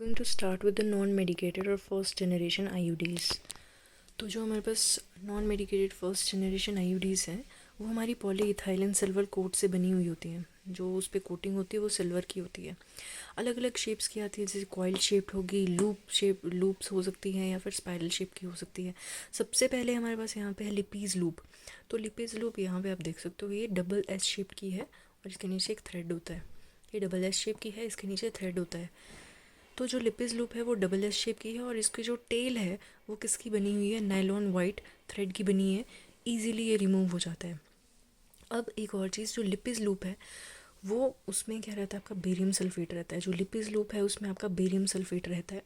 going to start with the non-medicated और first generation IUDs। तो जो हमारे पास non medicated first generation IUDs हैं वो हमारी पॉलीइथाइलिन सिल्वर कोट से बनी हुई होती हैं। जो उस पर कोटिंग होती है वो सिल्वर की होती है। अलग अलग शेप्स की आती है, जैसे कॉइल शेप्ड होगी, लूप्स हो सकती हैं या फिर स्पाइरल शेप की हो सकती है। सबसे पहले हमारे पास यहाँ पे है लिपीज़ लूप। तो लिपीज़ लूप यहाँ पे आप देख सकते हो, ये डबल एस शेप की है और इसके नीचे एक थ्रेड होता है। ये डबल एस शेप की है, इसके नीचे थ्रेड होता है। तो जो लिपिस लूप है वो डबल एस शेप की है और इसकी जो टेल है वो किसकी बनी हुई है, नायलॉन वाइट थ्रेड की बनी है। ईजीली ये रिमूव हो जाता है। अब एक और चीज़, जो लिपिस लूप है वो उसमें क्या रहता है, आपका बेरियम सल्फेट रहता है। जो लिपिस लूप है उसमें आपका बेरियम सल्फेट रहता है।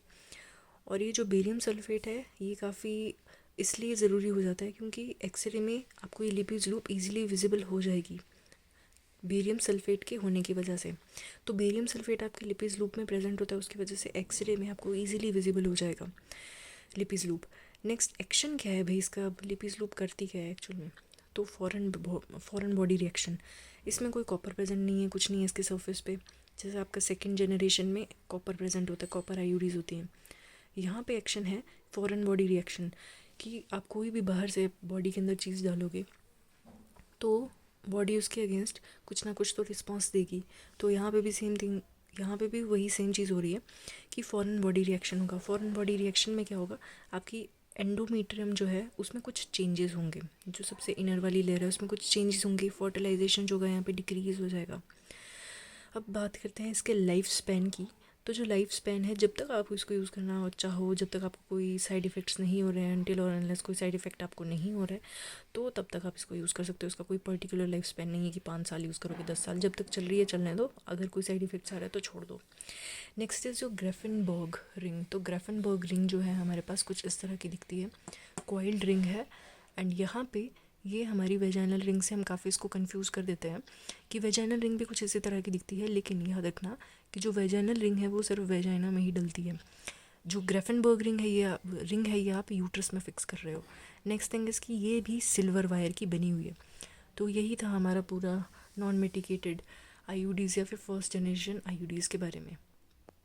और ये जो बेरियम सल्फेट है ये काफ़ी इसलिए ज़रूरी हो जाता है क्योंकि एक्सरे में आपको ये लिपिस लूप ईजिली विजिबल हो जाएगी बेरियम सल्फेट के होने की वजह से। तो बेरियम सल्फेट आपके लिपिज लूप में प्रेजेंट होता है, उसकी वजह से एक्सरे में आपको इजीली विजिबल हो जाएगा लिपिज लूप। नेक्स्ट एक्शन क्या है भाई इसका, लिपिज लूप करती क्या है एक्चुअल में, तो फॉरेन बॉडी रिएक्शन। इसमें कोई कॉपर प्रेजेंट नहीं है, कुछ नहीं है इसके सरफेस पे। जैसे आपका सेकेंड जनरेशन में कॉपर प्रेजेंट होता है, कॉपर IUDs होती हैं। यहाँ पे एक्शन है फॉरेन बॉडी रिएक्शन, कि आप कोई भी बाहर से बॉडी के अंदर चीज़ डालोगे तो बॉडी उसके अगेंस्ट कुछ ना कुछ तो रिस्पॉन्स देगी। तो यहाँ पे भी सेम थिंग, यहाँ पे भी वही सेम चीज़ हो रही है कि फॉरेन बॉडी रिएक्शन होगा। फॉरेन बॉडी रिएक्शन में क्या होगा, आपकी एंडोमीट्रियम जो है उसमें कुछ चेंजेस होंगे। जो सबसे इनर वाली लेयर है उसमें कुछ चेंजेस होंगे, फर्टिलाइजेशन जो होगा यहाँ पे डिक्रीज हो जाएगा। अब बात करते हैं इसके लाइफ स्पैन की। तो जो लाइफ स्पैन है, जब तक आप इसको यूज़ करना चाहो, जब तक आपको कोई साइड इफ़ेक्ट्स नहीं हो रहे हैं, अनटिल और अनलेस कोई साइड इफ़ेक्ट आपको नहीं हो रहा है, तो तब तक आप इसको यूज़ कर सकते हो। इसका कोई पर्टिकुलर लाइफ स्पैन नहीं है कि 5 साल यूज़ करोगे, 10 साल, जब तक चल रही है चलने दो। अगर कोई साइड इफ़ेक्ट्स आ रहा है तो छोड़ दो। नेक्स्ट इज़ जो ग्रेफेनबर्ग रिंग। तो ग्रेफेनबर्ग रिंग जो है हमारे पास कुछ इस तरह की दिखती है, कॉइल्ड रिंग है। एंड यहाँ पे ये हमारी वेजाइनल रिंग से हम काफ़ी इसको कंफ्यूज कर देते हैं कि वेजाइनल रिंग भी कुछ इसी तरह की दिखती है, लेकिन याद रखना कि जो वेजाइनल रिंग है वो सिर्फ वेजाइना में ही डलती है। जो ग्रेफेनबर्ग रिंग है ये आप यूट्रस में फिक्स कर रहे हो। नेक्स्ट थिंग इसकी, ये भी सिल्वर वायर की बनी हुई है। तो यही था हमारा पूरा नॉन मेडिकेटेड IUDs या फिर फर्स्ट जनरेशन IUDs के बारे में।